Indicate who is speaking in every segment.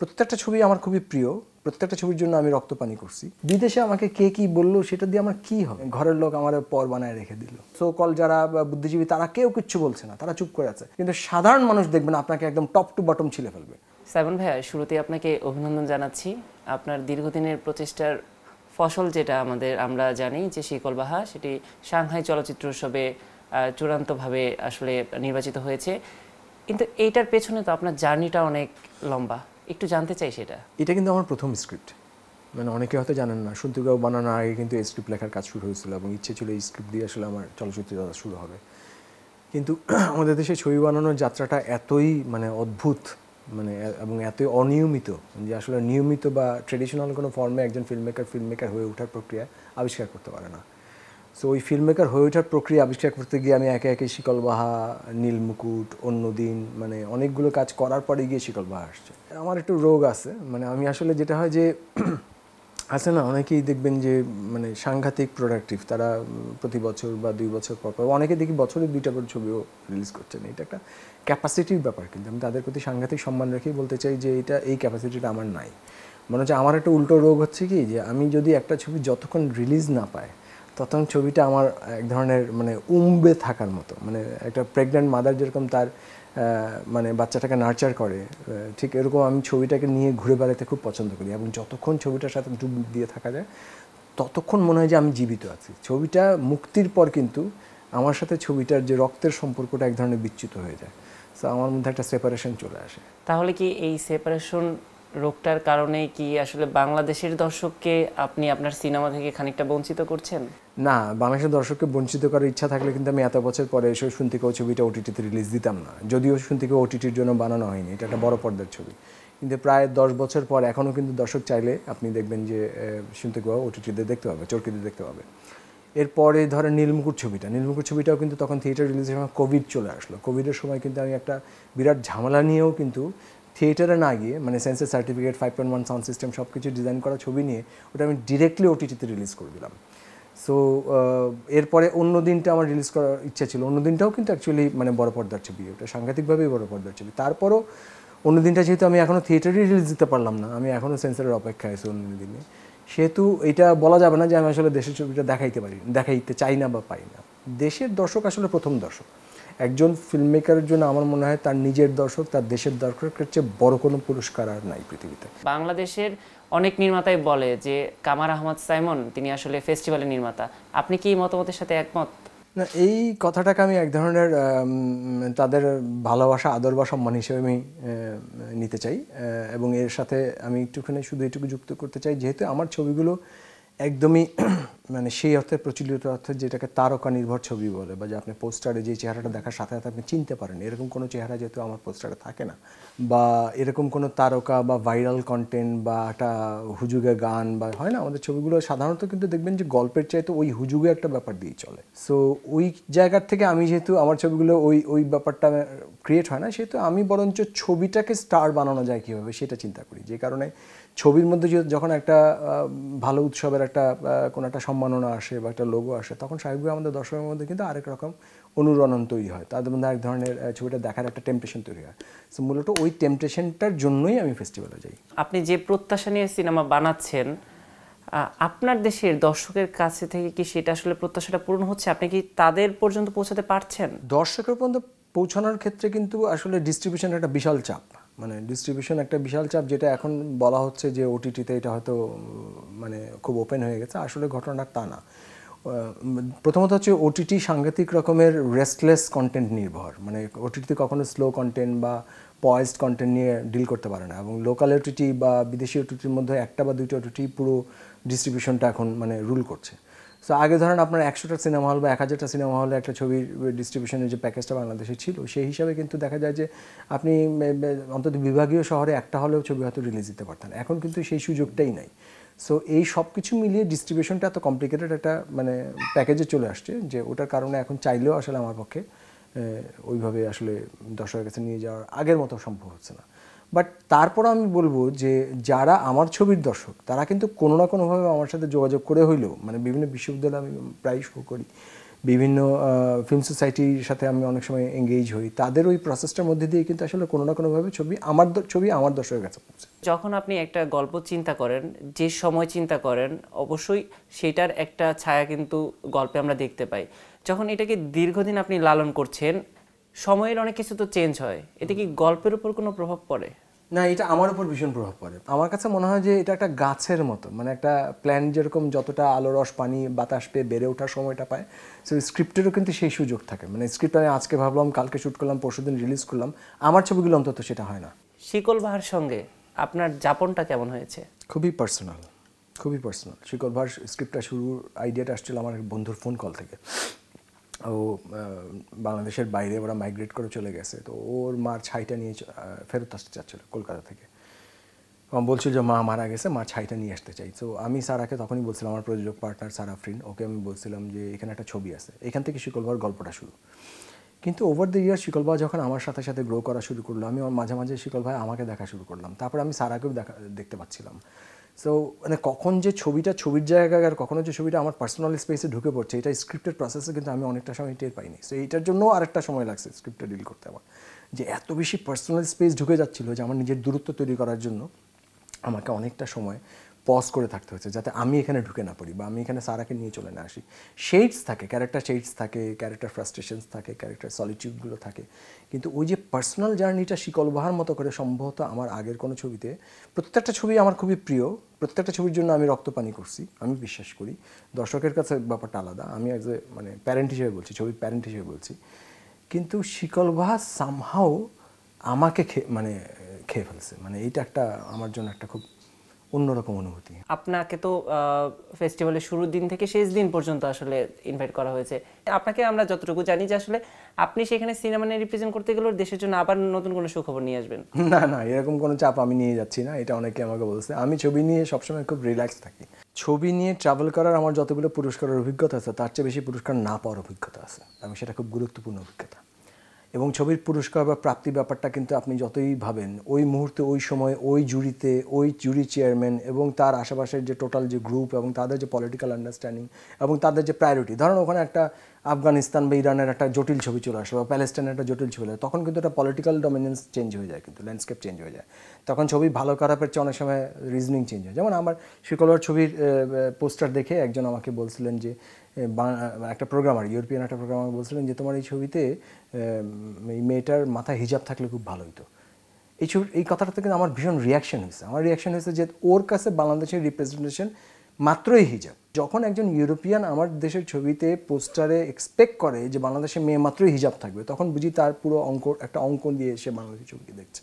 Speaker 1: প্রত্যেকটা ছবি আমার খুবই প্রিয়, প্রত্যেকটা ছবির জন্য আমি রক্তপানি করছি। বিদেশে আমাকে কে কি বললো সেটা দিয়ে আমার কি হবে? ঘরের লোক আমার পর বানায় রেখে দিল। সো কল যারা বুদ্ধিজীবী তারা কেউ কিচ্ছু বলছে না, তারা চুপ করে আছে। কিন্তু সাধারণ মানুষ দেখবেন আপনাকে একদম টপ টু বটম ছিলে ফেলবে।
Speaker 2: সাইমন ভাইয়া, শুরুতে আপনাকে অভিনন্দন জানাচ্ছি। আপনার দীর্ঘদিনের প্রচেষ্টার ফসল যেটা আমরা জানি যে শিকল বাহা, সেটি সাংহাই চলচ্চিত্র উৎসবে চূড়ান্তভাবে আসলে নির্বাচিত হয়েছে। কিন্তু এইটার পেছনে তো আপনার জার্নিটা অনেক লম্বা, একটু জানতে চাই সেটা।
Speaker 1: এটা কিন্তু আমার প্রথম স্ক্রিপ্ট, মানে অনেকে হয়তো জানেন না, শুনতে বানানোর আগে কিন্তু এই স্ক্রিপ্ট লেখার কাজ শুরু হয়েছিল এবং ইচ্ছে ছিল এই স্ক্রিপ্ট দিয়ে আসলে আমার চলচ্চিত্র যাত্রা শুরু হবে। কিন্তু আমাদের দেশে ছবি বানানোর যাত্রাটা এতই মানে অদ্ভুত, মানে এবং এতই অনিয়মিত যে আসলে নিয়মিত বা ট্রেডিশনাল কোনো ফর্মে একজন ফিল্মমেকার হয়ে ওঠার প্রক্রিয়া আবিষ্কার করতে পারে না। সো ওই ফিল্মমেকার হয়ে ওঠার প্রক্রিয়া আবিষ্কার করতে গিয়ে আমি একে একে শিকল বাহা, নীলমুকুট, অন্যদিন, মানে অনেকগুলো কাজ করার পরে গিয়ে শিকল বাহা আসছে। আমার একটু রোগ আছে, মানে আমি আসলে যেটা হয় যে আছে না, অনেকেই দেখবেন যে মানে সাংঘাতিক প্রোডাক্টিভ, তারা প্রতি বছর বা 2 বছর পর অনেকে দেখি বছরে 2টা করে ছবিও রিলিজ করছেন। এটা একটা ক্যাপাসিটির ব্যাপার, কিন্তু আমি তাদের প্রতি সাংঘাতিক সম্মান রেখেই বলতে চাই যে এই ক্যাপাসিটিটা আমার নাই। মনে হচ্ছে আমার একটা উল্টো রোগ হচ্ছে কি, যে আমি যদি একটা ছবি যতক্ষণ রিলিজ না পায় তখন ছবিটা আমার এক ধরনের মানে উম্বে থাকার মতো, মানে একটা প্রেগন্যান্ট মাদার যেরকম তার মানে বাচ্চাটাকে নার্চার করে, ঠিক এরকম আমি ছবিটাকে নিয়ে ঘুরে বেড়াতে খুব পছন্দ করি। এবং যতক্ষণ ছবিটার সাথে ডুব দিয়ে থাকা যায় ততক্ষণ মনে হয় যে আমি জীবিত আছি। ছবিটা মুক্তির পর কিন্তু আমার সাথে ছবিটার যে রক্তের সম্পর্কটা এক ধরনের বিচ্যুত হয়ে যায়। সো আমার মধ্যে একটা সেপারেশন চলে আসে।
Speaker 2: তাহলে কি এই সেপারেশন রোগটার কারণে কি আসলে বাংলাদেশের দর্শককে আপনি আপনার সিনেমা থেকে খানিকটা বঞ্চিত করছেন?
Speaker 1: না, বাংলাদেশের দর্শককে বঞ্চিত করার ইচ্ছা থাকলে কিন্তু আমি এত বছর পরে এসে শুনতে কেউ ছবিটা ওটিটিতে রিলিজ দিতাম না। যদিও শুনতে কেউ ওটিটির জন্য বানানো হয়নি, এটা একটা বড় পর্দার ছবি। কিন্তু প্রায় 10 বছর পর এখনও কিন্তু দর্শক চাইলে আপনি দেখবেন যে শুনতে কেউ ওটিটিতে দেখতে পাবে, চরকিতে দেখতে পাবে। এরপরে ধরেন নীলমুকুট ছবিটাও কিন্তু তখন থিয়েটার রিলিজের সময় কোভিড চলে আসলো। কোভিডের সময় কিন্তু আমি একটা বিরাট ঝামেলা নিয়েও কিন্তু থিয়েটারে না গিয়ে, মানে সেন্সার সার্টিফিকেট, 5.1 সাউন্ড সিস্টেম সব কিছু ডিজাইন করা ছবি নিয়ে ওটা আমি ডিরেক্টলি ওটিটিতে রিলিজ করে দিলাম। সো এরপরে অন্য দিনটা আমার রিলিজ করার ইচ্ছা ছিল। অন্য দিনটাও কিন্তু অ্যাকচুয়ালি মানে বড় পর্দার ছবি, ওটা সাংঘাতিকভাবেই বড় পর্দার ছবি। তারপরও অন্য দিনটা যেহেতু আমি এখনও থিয়েটারে রিলিজ দিতে পারলাম না, আমি এখনও সেন্সারের অপেক্ষায় আছি অন্য দিনে, সেহেতু এটা বলা যাবে না যে আমি আসলে দেশের ছবিটা দেখাইতে চাই না বা পাই না। দেশের দর্শক আসলে প্রথম দর্শক। একজন ফিল্মমেকারের জন্য আমার মনে হয় তার নিজের দর্শক, তার দেশের দর্শকের চেয়ে বড় কোনো পুরস্কার আর নাই পৃথিবীতে।
Speaker 2: বাংলাদেশের অনেক নির্মাতাই বলে যে কামার আহমদ সাইমন তিনি আসলে ফেস্টিভ্যালের নির্মাতা। আপনি কি এই মতামতের সাথে একমত?
Speaker 1: না, এই কথাটাকে আমি এক ধরনের তাদের ভালোবাসা, আদর বা সম্মান হিসেবে আমি নিতে চাই। এবং এর সাথে আমি শুধু এটুকু যুক্ত করতে চাই, যেহেতু আমার ছবিগুলো একদমই মানে সেই অর্থে প্রচলিত অর্থে যেটাকে তারকা নির্ভর ছবি বলে, বা যে আপনি পোস্টারে যে চেহারাটা দেখার সাথে সাথে আপনি চিনতে পারেন, এরকম কোনো চেহারা যেহেতু আমার পোস্টারে থাকে না, বা এরকম কোনো তারকা বা ভাইরাল কন্টেন্ট বা একটা হুজুগে গান বা হয় না, আমাদের ছবিগুলো সাধারণত কিন্তু দেখবেন যে গল্পের চাইতে ওই হুজুগে একটা ব্যাপার দিয়েই চলে। সো ওই জায়গার থেকে আমি যেহেতু আমার ছবিগুলো ওই ব্যাপারটা ক্রিয়েট হয় না, সেহেতু আমি বরঞ্চ ছবিটাকে স্টার বানানো যায় কীভাবে সেটা চিন্তা করি। যে কারণে ছবির মধ্যে যখন একটা ভালো উৎসবের একটা কোনো একটা সম্মাননা আসে বা একটা লোগো আসে, তখন স্বাভাবিকভাবে আমাদের দর্শকের মধ্যে কিন্তু আরেক রকম অনুরণন তৈরি হয়, তাদের মধ্যে এক ধরনের ছবিটা দেখার একটা টেম্পটেশন তৈরি হয়। সো মূলত ওই টেম্পটেশনটার জন্যই আমি ফেস্টিভ্যালে যাই।
Speaker 2: আপনি যে প্রত্যাশা নিয়ে সিনেমা বানাচ্ছেন, আপনার দেশের দর্শকের কাছে থেকে কি সেটা আসলে প্রত্যাশাটা পূরণ হচ্ছে? আপনি কি তাদের পর্যন্ত পৌঁছাতে পারছেন?
Speaker 1: দর্শকের পর্যন্ত পৌঁছানোর ক্ষেত্রে কিন্তু আসলে ডিস্ট্রিবিউশন একটা বিশাল চাপ, মানে ডিস্ট্রিবিউশন একটা বিশাল চাপ, যেটা এখন বলা হচ্ছে যে ওটিটিতে এটা হয়তো মানে খুব ওপেন হয়ে গেছে। আসলে ঘটনাটা তা না। প্রথমত হচ্ছে ওটিটি সাংঘাতিক রকমের রেস্টলেস কন্টেন্ট নির্ভর, মানে ওটিটিতে কখনো স্লো কন্টেন্ট বা পয়েজড কন্টেন্ট নিয়ে ডিল করতে পারে না, এবং লোকাল ওটিটি বা বিদেশি ওটিটির মধ্যে একটা বা দুইটা ওটিটি পুরো ডিস্ট্রিবিউশনটা এখন মানে রুল করছে। সো আগে ধরেন আপনার 100টা সিনেমা হল বা 1000টা সিনেমা হলে একটা ছবির ডিস্ট্রিবিউশনের যে প্যাকেজটা বাংলাদেশে ছিল, সেই হিসাবে কিন্তু দেখা যায় যে আপনি অন্তত বিভাগীয় শহরে একটা হলেও ছবি হয়তো রিলিজ দিতে পারতেন। এখন কিন্তু সেই সুযোগটাই নাই। সো এই সব কিছু মিলিয়ে ডিস্ট্রিবিউশনটা এত কমপ্লিকেটেড একটা মানে প্যাকেজে চলে আসছে, যে ওটার কারণে এখন চাইলেও আসলে আমার পক্ষে ওইভাবে আসলে দর্শকের কাছে নিয়ে যাওয়ার আগের মতো সম্ভব হচ্ছে না। বাট তারপরও আমি বলবো যে যারা আমার ছবির দর্শক, তারা কিন্তু কোনো না কোনোভাবে আমার সাথে যোগাযোগ করে হইলেও, মানে বিভিন্ন বিশ্ববিদ্যালয়ে আমি প্রায় শো করি, বিভিন্ন ফিল্ম সোসাইটির সাথে আমি অনেক সময় এঙ্গেজ হই, তাদের ওই প্রসেসটার মধ্যে দিয়ে কিন্তু আসলে কোনো না কোনোভাবে ছবি আমার দর্শকের কাছে পৌঁছে।
Speaker 2: যখন আপনি একটা গল্প চিন্তা করেন, যে সময় চিন্তা করেন, অবশ্যই সেটার একটা ছায়া কিন্তু গল্পে আমরা দেখতে পাই। যখন এটাকে দীর্ঘদিন আপনি লালন করছেন, সময়ের অনেক কিছু তো চেঞ্জ হয়, এতে কি গল্পের উপর কোনো প্রভাব পড়ে?
Speaker 1: না, এটা আমার উপর ভীষণ প্রভাব পড়ে। আমার কাছে মনে হয় যে এটা একটা গাছের মতো, মানে একটা প্ল্যান্ট যেরকম যতটা আলো রস পানি বাতাস পেয়ে বেড়ে ওঠার সময়টা পায়, সো স্ক্রিপ্টেরও কিন্তু সেই সুযোগ থাকে। মানে স্ক্রিপ্ট আমি আজকে ভাবলাম, কালকে শ্যুট করলাম, পরশুদিন রিলিজ করলাম, আমার ছবিগুলো অন্তত সেটা হয় না।
Speaker 2: শিকল বাহার সঙ্গে আপনার যাপনটা কেমন হয়েছে?
Speaker 1: খুবই পার্সোনাল, খুবই পার্সোনাল। শিকল ভার স্ক্রিপ্টটা শুরুর আইডিয়াটা আসছিল আমার এক বন্ধুর ফোন কল থেকে। ও বাংলাদেশের বাইরে ওরা মাইগ্রেট করে চলে গেছে, তো ওর মার ছাইটা নিয়ে ফেরত আসতে চাচ্ছিল কলকাতা থেকে। বলছিল যে মা মারা গেছে, মা ছাইটা নিয়ে আসতে চাই। তো আমি সারাকে তখনই বলছিলাম, আমার প্রযোজক পার্টনার সারা ফ্রিন, ওকে আমি বলছিলাম যে এখানে একটা ছবি আছে, এখান থেকে শিকল ভার গল্পটা শুরু। কিন্তু ওভার দ্য ইয়ার শিকল ভাই যখন আমার সাথে সাথে গ্রো করা শুরু করলো, আমি মাঝে মাঝে শিকল ভাই আমাকে দেখা শুরু করলাম, তারপর আমি সারাকেও দেখতে পাচ্ছিলাম। সো মানে কখন যে ছবিটা ছবির জায়গায় আর কখনো যে ছবিটা আমার পার্সোনাল স্পেসে ঢুকে পড়ছে, এটা স্ক্রিপ্টের প্রসেসে কিন্তু আমি অনেকটা সময় টের পাইনি। সো এইটার জন্য আরেকটা সময় লাগছে স্ক্রিপ্টটা ডিল করতে আমার, যে এত বেশি পার্সোনাল স্পেস ঢুকে যাচ্ছিলো যে আমার নিজের দূরত্ব তৈরি করার জন্য আমাকে অনেকটা সময় পজ করে থাকতে হচ্ছে, যাতে আমি এখানে ঢুকে না পড়ি বা আমি এখানে সারাকে নিয়ে চলে না আসি। শেডস থাকে, ক্যারেক্টার শেডস থাকে, ক্যারেক্টার ফ্রাস্ট্রেশনস থাকে, ক্যারেক্টার সলিটিউডগুলো থাকে, কিন্তু ওই যে পার্সোনাল জার্নিটা শিকল বাহার মতো করে সম্ভবত আমার আগের কোনো ছবিতে, প্রত্যেকটা ছবি আমার খুবই প্রিয়, প্রত্যেকটা ছবির জন্য আমি রক্তপানি করছি, আমি বিশ্বাস করি। দর্শকের কাছে ব্যাপারটা আলাদা, আমি অ্যাজ এ মানে প্যারেন্ট হিসেবে বলছি, ছবির প্যারেন্ট হিসেবে বলছি। কিন্তু শিকল বাহা সামহাও আমাকে খেয়ে ফেলছে, মানে এইটা একটা আমার জন্য একটা খুব অন্যরকম অনুভূতি।
Speaker 2: আপনাকে তো ফেস্টিভ্যালের শুরুর দিন থেকে শেষ দিন পর্যন্ত আসলে ইনভাইট করা হয়েছে। আপনাকে আমরা যতটুকু জানি যে আসলে আপনি সেখানে সিনেমা নিয়ে রিপ্রেজেন্ট করতে গেলেও দেশের জন্য আবার নতুন কোনো সুখবর নিয়ে আসবেন।
Speaker 1: না না, এরকম কোনো চাপ আমি নিয়ে যাচ্ছি না, এটা অনেকে আমাকে বলছে। আমি ছবি নিয়ে সবসময় খুব রিল্যাক্স থাকি। ছবি নিয়ে ট্রাভেল করার আমার যতগুলো পুরস্কারের অভিজ্ঞতা আছে, তার চেয়ে বেশি পুরস্কার না পাওয়ার অভিজ্ঞতা আছে, এবং সেটা খুব গুরুত্বপূর্ণ অভিজ্ঞতা। এবং ছবির পুরস্কার বা প্রাপ্তি ব্যাপারটা কিন্তু আপনি যতই ভাবেন, ওই মুহূর্তে ওই সময় ওই জুরিতে ওই জুরি চেয়ারম্যান এবং তার আশেপাশের যে টোটাল যে গ্রুপ এবং তাদের যে পলিটিক্যাল আন্ডারস্ট্যান্ডিং এবং তাদের যে প্রায়োরিটি, ধরুন ওখানে একটা আফগানিস্তান বা ইরানের একটা জটিল ছবি চলে আসে বা প্যালেস্টাইনের একটা জটিল ছবি আসে, তখন কিন্তু একটা পলিটিক্যাল ডমিনেন্স চেঞ্জ হয়ে যায়, কিন্তু ল্যান্ডস্কেপ চেঞ্জ হয়ে যায়। তখন ছবি ভালো খারাপের চেয়ে অনেক সময় রিজনিং চেঞ্জ হয়। যেমন আমার শিকলবার ছবির পোস্টার দেখে একজন আমাকে বলছিলেন যে, একটা প্রোগ্রামার, ইউরোপিয়ান একটা প্রোগ্রামার বলছিলেন যে তোমার এই ছবিতে এই মেয়েটার মাথায় হিজাব থাকলে খুব ভালো হতো। এই কথাটাতে কিন্তু আমার ভীষণ রিয়াকশন হয়েছে। আমার রিয়াকশন হয়েছে যে ওর কাছে বাংলাদেশের রিপ্রেজেন্টেশন মাত্রই হিজাব। যখন একজন ইউরোপিয়ান আমার দেশের ছবিতে পোস্টারে এক্সপেক্ট করে যে বাংলাদেশের মেয়ে মাত্রই হিজাব থাকবে, তখন বুঝি তার পুরো একটা অঙ্ক দিয়ে সে বাংলাদেশের ছবিকে দেখছে।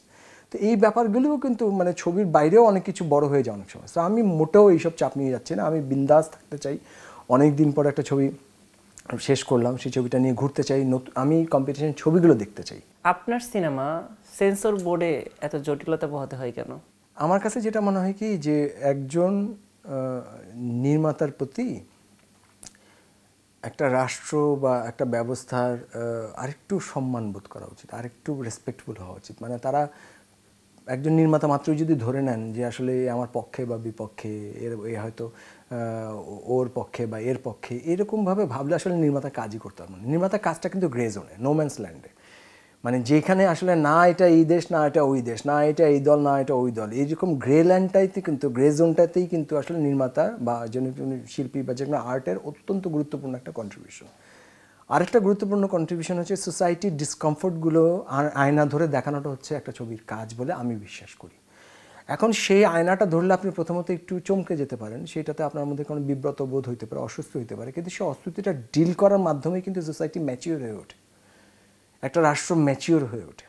Speaker 1: তো এই ব্যাপারগুলোও কিন্তু মানে ছবির বাইরেও অনেক কিছু বড় হয়ে যায় অনেক সময়। তো আমি মোটেও এইসব চাপ নিয়ে যাচ্ছি না, আমি বিন্দাস থাকতে চাই। অনেক দিন পর একটা ছবি শেষ করলাম, সেই ছবিটা নিয়ে ঘুরতে চাই, আমি কম্পিটিশন ছবিগুলো দেখতে চাই।
Speaker 2: আপনার সিনেমা সেন্সর বোর্ডে এত জটিলতা পোহাতে হয় কেন?
Speaker 1: আমার কাছে যেটা মনে হয় কি, যে একজন নির্মাতার প্রতি একটা রাষ্ট্র বা একটা ব্যবস্থার আরেকটু সম্মান বোধ করা উচিত, আরেকটু রেসপেক্টফুল হওয়া উচিত। মানে তারা একজন নির্মাতা মাত্রই যদি ধরে নেন যে আসলে আমার পক্ষে বা বিপক্ষে, এ হয়তো ওর পক্ষে বা এর পক্ষে, এরকমভাবে ভাবলে আসলে নির্মাতা কাজই করতে পারবে না। নির্মাতার কাজটা কিন্তু গ্রে জোনে, নো ম্যানস ল্যান্ডে, মানে যেখানে আসলে না এটা এই দেশ, না এটা ওই দেশ, না এটা এই দল, না এটা ওই দল, এইরকম গ্রে ল্যান্ডটাইতে কিন্তু, গ্রে জোনটাতেই কিন্তু আসলে নির্মাতা বা যে শিল্পী বা যে কোনো আর্টের অত্যন্ত গুরুত্বপূর্ণ একটা কন্ট্রিবিউশন। আরেকটা গুরুত্বপূর্ণ কন্ট্রিবিউশন হচ্ছে সোসাইটির ডিসকমফোর্টগুলো আয়না ধরে দেখানোটা হচ্ছে একটা ছবির কাজ বলে আমি বিশ্বাস করি। এখন সেই আয়নাটা ধরলে আপনি প্রথমত একটু চমকে যেতে পারেন, সেটাতে আপনার মধ্যে কোনো বিব্রত বোধ হইতে পারে, অসুস্থ হইতে পারে, কিন্তু সেই অস্বস্তিটা ডিল করার মাধ্যমেই কিন্তু সোসাইটি ম্যাচিওর হয়ে ওঠে, একটা রাষ্ট্র ম্যাচিওর হয়ে ওঠে।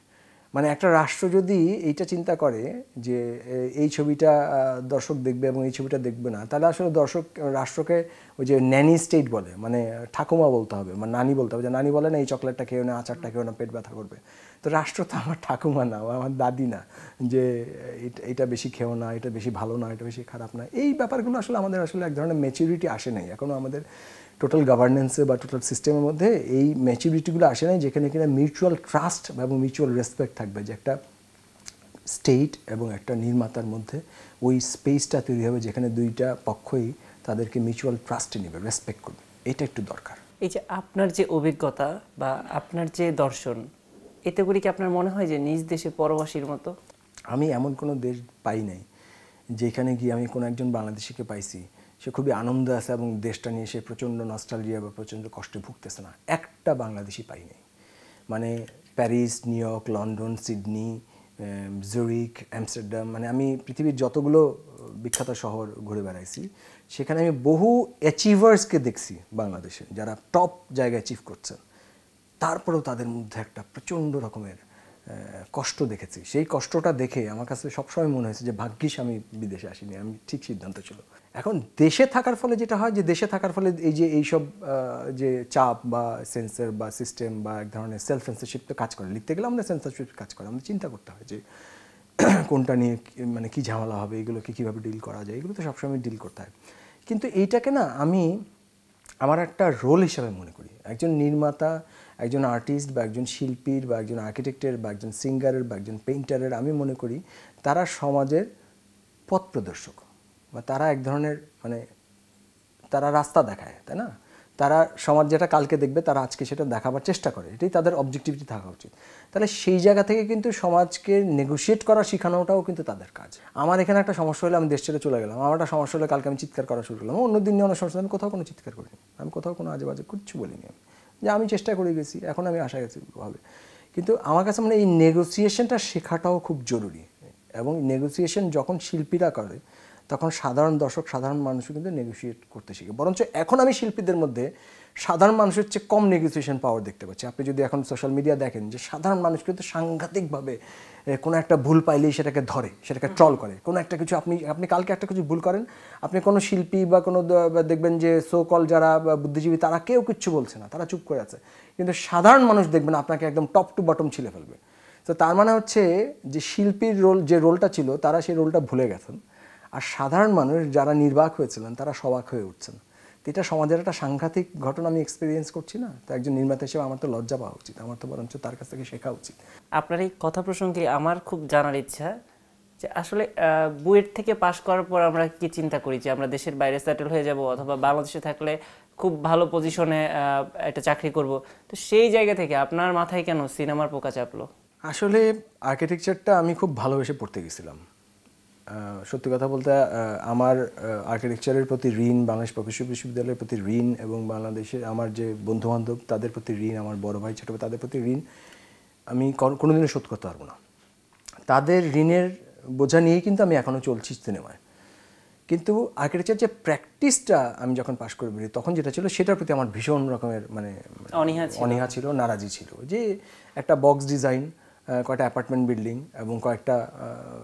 Speaker 1: মানে একটা রাষ্ট্র যদি এইটা চিন্তা করে যে এই ছবিটা দর্শক দেখবে এবং এই ছবিটা দেখবে না, তাহলে আসলে রাষ্ট্রকে ওই যে ন্যানি স্টেট বলে, মানে ঠাকুমা বলতে হবে, মানে নানি বলতে হবে, যে নানি বলে না এই চকলেটটা খেও না, আচারটা খেও না, পেট ব্যথা করবে। তো রাষ্ট্র তো আমার ঠাকুমা না, আমার দাদি না, যে এটা বেশি খেও না, এটা বেশি ভালো না, এটা বেশি খারাপ না। এই ব্যাপারগুলো আসলে আমাদের আসলে এক ধরনের ম্যাচুরিটি আসে নাই এখনও আমাদের টোটাল গভর্নেন্সে বা টোটাল সিস্টেমের মধ্যে। এই ম্যাচুরিটিগুলো আসে নাই যেখানে কিনা মিউচুয়াল ট্রাস্ট এবং মিউচুয়াল রেসপেক্ট থাকবে, যে একটা স্টেট এবং একটা নির্মাতার মধ্যে ওই স্পেসটা তৈরি হবে যেখানে দুইটা পক্ষই তাদেরকে মিউচুয়াল ট্রাস্টে নেবে, রেসপেক্ট করবে। এটা একটু দরকার।
Speaker 2: এই যে আপনার যে অভিজ্ঞতা বা আপনার যে দর্শন, এতে করে কি আপনার মনে হয় যে নিজ দেশে পরবাসীর মতো?
Speaker 1: আমি এমন কোনো দেশ পাই নাই যেখানে গিয়ে আমি কোনো একজন বাংলাদেশিকে পাইছি সে খুবই আনন্দ আছে এবং দেশটা নিয়ে সে প্রচণ্ড নস্টালজিয়া বা প্রচণ্ড কষ্টে ভুগতেছে না। একটা বাংলাদেশি পাই নাই। মানে Paris, new York, London, Sydney, Zurich, Amsterdam, মানে আমি পৃথিবীর যতগুলো বিখ্যাত শহর ঘুরে বেড়াইছি সেখানে আমি বহু অ্যাচিভার্সকে দেখছি বাংলাদেশে যারা টপ জায়গায় অ্যাচিভ করছেন, তারপরেও তাদের মধ্যে একটা প্রচণ্ড রকমের কষ্ট দেখেছি। সেই কষ্টটা দেখে আমার কাছে সবসময় মনে হয়েছে যে ভাগ্যিস আমি বিদেশে আসিনি, আমি ঠিক সিদ্ধান্ত ছিল। এখন দেশে থাকার ফলে যেটা হয় যে দেশে থাকার ফলে এই যে এইসব যে চাপ বা সেন্সর বা সিস্টেম বা এক ধরনের সেলফ সেন্সরশিপ তো কাজ করে, লিখতে গেলে আমাদের সেন্সরশিপ কাজ করে, আমাদের চিন্তা করতে হয় যে কোনটা নিয়ে মানে কী ঝামেলা হবে, এগুলোকে কীভাবে ডিল করা যায়, এগুলো তো সবসময় ডিল করতে হয়। কিন্তু এইটাকে না আমি আমার একটা রোল হিসাবে মনে করি। একজন নির্মাতা, একজন আর্টিস্ট বা একজন শিল্পীর বা একজন আর্কিটেক্টের বা একজন সিঙ্গারের বা একজন পেইন্টারের আমি মনে করি তারা সমাজের পথ প্রদর্শক বা তারা এক ধরনের মানে তারা রাস্তা দেখায়, তাই না? তারা সমাজ যেটা কালকে দেখবে তারা আজকে সেটা দেখাবার চেষ্টা করে, এটাই তাদের অবজেক্টিভিটি থাকা উচিত। তাহলে সেই জায়গা থেকে কিন্তু সমাজকে নেগোশিয়েট করা শেখানোটাও কিন্তু তাদের কাজ। আমার এখানে একটা সমস্যা হলে আমি দেশ ছেড়ে চলে গেলাম, আমার একটা সমস্যা হলে কালকে আমি চিৎকার করা শুরু করলাম, অন্য দিন নিয়ে অনেক সমস্যা, আমি কোথাও কোনো চিৎকার করিনি, আমি কোথাও কোনো আজে বাজে কিচ্ছু বলিনি, আমি যে আমি চেষ্টা করে গেছি, এখন আমি আশা গেছি হবে। কিন্তু আমার কাছে মানে এই নেগোসিয়েশনটা শেখাটাও খুব জরুরি, এবং নেগোসিয়েশন যখন শিল্পীরা করে তখন সাধারণ দর্শক, সাধারণ মানুষও কিন্তু নেগোসিয়েট করতে শিখে। বরঞ্চ এখন আমি শিল্পীদের মধ্যে সাধারণ মানুষের চেয়ে কম নেগোসিয়েশন পাওয়ার দেখতে পাচ্ছি। আপনি যদি এখন সোশ্যাল মিডিয়া দেখেন যে সাধারণ মানুষ কিন্তু সাংঘাতিকভাবে কোনো একটা ভুল পাইলেই সেটাকে ধরে, সেটাকে ট্রল করে। কোনো একটা কিছু আপনি কালকে একটা কিছু ভুল করেন, আপনি কোনো শিল্পী বা কোনো দেখবেন যে সো কল যারা বুদ্ধিজীবী তারা কেউ কিচ্ছু বলছে না, তারা চুপ করে আছে, কিন্তু সাধারণ মানুষ দেখবেন আপনাকে একদম টপ টু বটম ছিলে ফেলবে। তো তার মানে হচ্ছে যে শিল্পীর রোল, যে রোলটা ছিল তারা সেই রোলটা ভুলে গেছেন, আর সাধারণ মানুষ যারা নির্বাক হয়েছিলেন তারা সবাক হয়ে উঠছেন। তো এটা সমাজের একটা সাংঘাতিক ঘটনা আমি এক্সপিরিয়েন্স করছি না? তো একজন নির্মাতা হিসেবে আমার তো লজ্জা পাওয়া উচিত, আমার তো বরঞ্চ তার কাছ থেকে শেখা উচিত।
Speaker 2: আপনার এই কথা প্রসঙ্গে আমার খুব জানার ইচ্ছা যে আসলে বুয়েট থেকে পাশ করার পর আমরা কি চিন্তা করি যে আমরা দেশের বাইরে সেটেল হয়ে যাব অথবা বাংলাদেশে থাকলে খুব ভালো পজিশনে একটা চাকরি করব, তো সেই জায়গা থেকে আপনার মাথায় কেন সিনেমার পোকা চাপলো?
Speaker 1: আসলে আর্কিটেকচারটা আমি খুব ভালোবেসে পড়তে গেছিলাম। সত্যি কথা বলতে আমার আর্কিটেকচারের প্রতি ঋণ, বাংলাদেশ প্রকৌশল বিশ্ববিদ্যালয়ের প্রতি ঋণ, এবং বাংলাদেশের আমার যে বন্ধুবান্ধব তাদের প্রতি ঋণ, আমার বড় ভাই ছোটো ভাই তাদের প্রতি ঋণ আমি কোনোদিনও শোধ করতে পারবো না। তাদের ঋণের বোঝা নিয়েই কিন্তু আমি এখনও চলছি সিনেমায়। কিন্তু আর্কিটেকচার যে প্র্যাকটিসটা আমি যখন পাশ করে বেরিয়ে তখন যেটা ছিল সেটার প্রতি আমার ভীষণ রকমের মানে অনীহা ছিল, নারাজি ছিল, যে একটা বক্স ডিজাইন, কয়েকটা অ্যাপার্টমেন্ট বিল্ডিং এবং কয়েকটা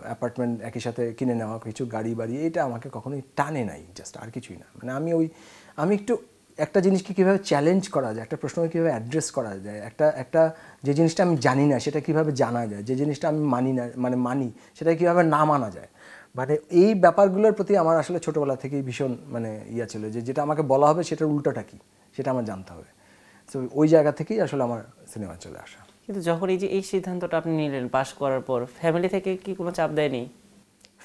Speaker 1: অ্যাপার্টমেন্ট একই সাথে কিনে নেওয়া, কিছু গাড়ি বাড়ি, এটা আমাকে কখনোই টানে নাই, জাস্ট আর কিছুই না। মানে আমি একটু একটা জিনিসকে কীভাবে চ্যালেঞ্জ করা যায়, একটা প্রশ্নকে কীভাবে অ্যাড্রেস করা যায়, একটা যে জিনিসটা আমি জানি না সেটা কীভাবে জানা যায়, যে জিনিসটা আমি মানি না মানি সেটা কীভাবে না মানা যায়, মানে এই ব্যাপারগুলোর প্রতি আমার আসলে ছোটোবেলা থেকেই ভীষণ মানে ইয়া ছিল, যে যেটা আমাকে বলা হবে সেটার উল্টোটা কী সেটা আমার জানতে হবে। তো ওই জায়গা থেকেই আসলে আমার সিনেমা চলে আসা।
Speaker 2: কিন্তু যখন এই সিদ্ধান্তটা আপনি নিলেন পাশ করার পর, ফ্যামিলি থেকে কি কোনো চাপ দেয়নি?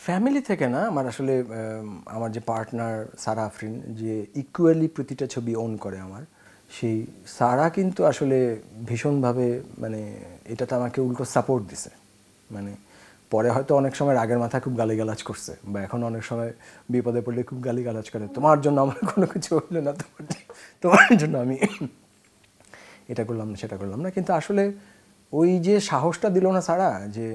Speaker 1: ফ্যামিলি থেকে না, আমার আসলে আমার যে পার্টনার সারা আফরিন, যে ইকুয়ালি প্রতিটা ছবি ওন করে আমার, সেই সারা কিন্তু আসলে ভীষণভাবে মানে এটাতে আমাকে উল্টো সাপোর্ট দিছে। মানে পরে হয়তো অনেক সময় রাগের মাথায় খুব গালিগালাজ করছে, বা এখন অনেক সময় বিপদে পড়লে খুব গালিগালাজ করে, তোমার জন্য আমার কোনো কিছু হলো না, তোমার জন্য আমি এটা করলাম না সেটা করলাম না। কিন্তু আসলে ওই যে সাহসটা দিল না সারা, যে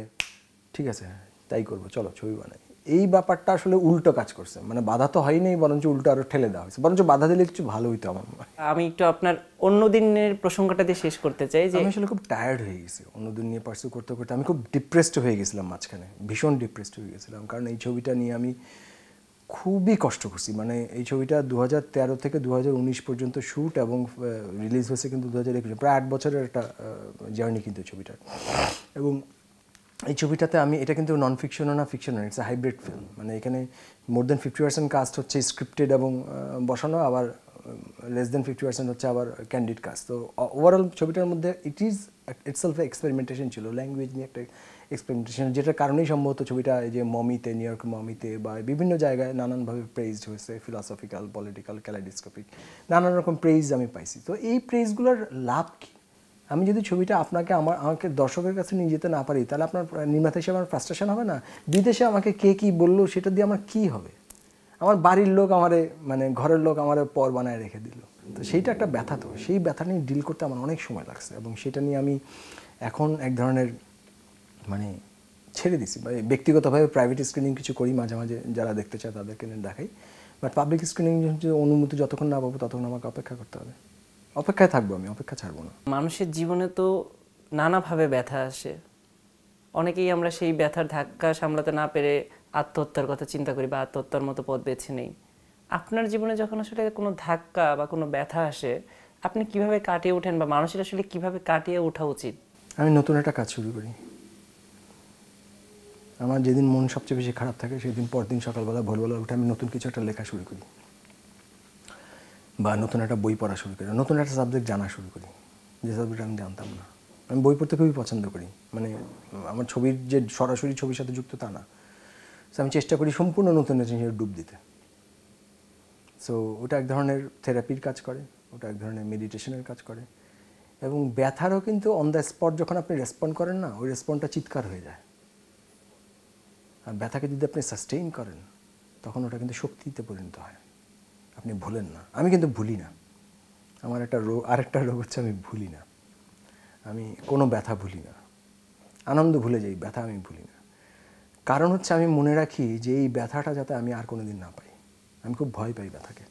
Speaker 1: ঠিক আছে তাই করবো, চলো ছবি বানাই, এই ব্যাপারটা আসলে উল্টো কাজ করছে। মানে বাধা তো হয়নি, বরঞ্চ উল্টো আরো ঠেলে দেওয়া হয়েছে, বরঞ্চ বাধা দিলে কিছু ভালো হইতো আমার।
Speaker 2: আমি একটু আপনার অন্য দিনের প্রসঙ্গটা দিয়ে শেষ করতে চাই যে
Speaker 1: আমি আসলে খুব টায়ার্ড হয়ে গেছি অন্যদিন নিয়ে পার্সু করতে করতে, আমি খুব ডিপ্রেসড হয়ে গেছিলাম মাঝখানে, ভীষণ ডিপ্রেসড হয়ে গেছিলাম, কারণ এই ছবিটা নিয়ে আমি খুবই কষ্ট করছি। মানে এই ছবিটা 2013 থেকে 2019 পর্যন্ত শ্যুট এবং রিলিজ হয়েছে কিন্তু 2021, প্রায় 8 বছরের একটা জার্নি কিন্তু ছবিটার। এবং এই ছবিটাতে আমি, এটা কিন্তু নন ফিকশনও না ফিকশনও না, ইটস আ হাইব্রিড ফিল্ম। মানে এখানে মোর দেন 50% কাস্ট হচ্ছে স্ক্রিপ্টেড এবং বসানো, আবার লেস দেন 50% হচ্ছে আবার ক্যান্ডিড কাস্ট। তো ওভারঅল ছবিটার মধ্যে ইটসেলফ এক্সপেরিমেন্টেশন ছিল, ল্যাঙ্গুয়েজ নিয়ে একটা এক্সপেরিমেন্টেশন, যেটার কারণেই সম্ভবত ছবিটা এই যে মমিতে, নিউ ইয়র্ক মমিতে বা বিভিন্ন জায়গায় নানানভাবে প্রেইজড হয়েছে, ফিলসফিক্যাল, পলিটিক্যাল, ক্যালাইডোস্কোপিক, নানান রকম প্রেইজ আমি পাইছি। তো এই প্রেইজগুলোর লাভ কী? আমি যদি ছবিটা আমাকে দর্শকের কাছে নিয়ে যেতে না পারি, তাহলে আপনার নির্মাতা হিসেবে আমার ফ্রাস্ট্রেশন হবে না? বিদেশে আমাকে কে কী বললো সেটা দিয়ে আমার কী হবে? আমার বাড়ির লোক আমারে, মানে ঘরের লোক আমারে পর বানায় রেখে দিল। তো সেইটা একটা ব্যথা, তো সেই ব্যথা নিয়ে ডিল করতে আমার অনেক সময় লাগছে এবং সেটা নিয়ে আমি এখন এক ধরনের মানে ছেড়ে দিছি। ব্যক্তিগতভাবে প্রাইভেট স্ক্রিনিং কিছু করি মাঝে মাঝে, যারা দেখতে চায় তাদেরকে নিয়ে দেখাই, বাট পাবলিক স্ক্রিনিং অনুমতি যতক্ষণ না পাবো ততক্ষণ আমাকে অপেক্ষা করতে হবে। অপেক্ষায় থাকবো, আমি অপেক্ষা ছাড়বো না।
Speaker 2: মানুষের জীবনে তো নানাভাবে ব্যথা আসে, অনেকেই আমরা সেই ব্যথার ধাক্কা সামলাতে না পেরে আত্মহত্যার কথা চিন্তা করি বা আত্মহত্যার মতো পথ বেছে নেই। আপনার জীবনে যখন আসলে কোনো ধাক্কা বা কোনো ব্যথা আসে, আপনি কিভাবে কাটিয়ে ওঠেন বা মানুষের আসলে কিভাবে কাটিয়ে ওঠা উচিত?
Speaker 1: আমি নতুন একটা কাজ শুরু করি। আমার যেদিন মন সবচেয়ে বেশি খারাপ থাকে সেদিন পরদিন সকালবেলা ভোরবেলা উঠে আমি নতুন কিছু একটা লেখা শুরু করি, বা নতুন একটা বই পড়া শুরু করি, নতুন একটা সাবজেক্ট জানা শুরু করি, যে সাবজেক্ট আমি জানতাম না। আমি বই পড়তে খুবই পছন্দ করি, মানে আমার ছবির যে সরাসরি ছবির সাথে যুক্ত তা না। সো আমি চেষ্টা করি সম্পূর্ণ নতুন জিনিসে ডুব দিতে। সো ওটা এক ধরনের থেরাপির কাজ করে, ওটা এক ধরনের মেডিটেশনের কাজ করে, এবং ব্যথারও কিন্তু অন দ্য স্পট যখন আপনি রেসপন্ড করেন না, ওই রেসপন্ডটা চিৎকার হয়ে যায়। আর ব্যথাকে যদি আপনি সাস্টেইন করেন তখন ওটা কিন্তু শক্তিতে পরিণত হয়। আপনি ভুলেন না। আমি কিন্তু ভুলি না। আমার আরেকটা রোগ হচ্ছে আমি ভুলি না। আমি কোনো ব্যথা ভুলি না। আনন্দ ভুলে যাই, ব্যথা আমি ভুলি না। কারণ হচ্ছে আমি মনে রাখি যে এই ব্যথাটা যাতে আমি আর কোনো দিন না পাই। আমি খুব ভয় পাই ব্যথাকে।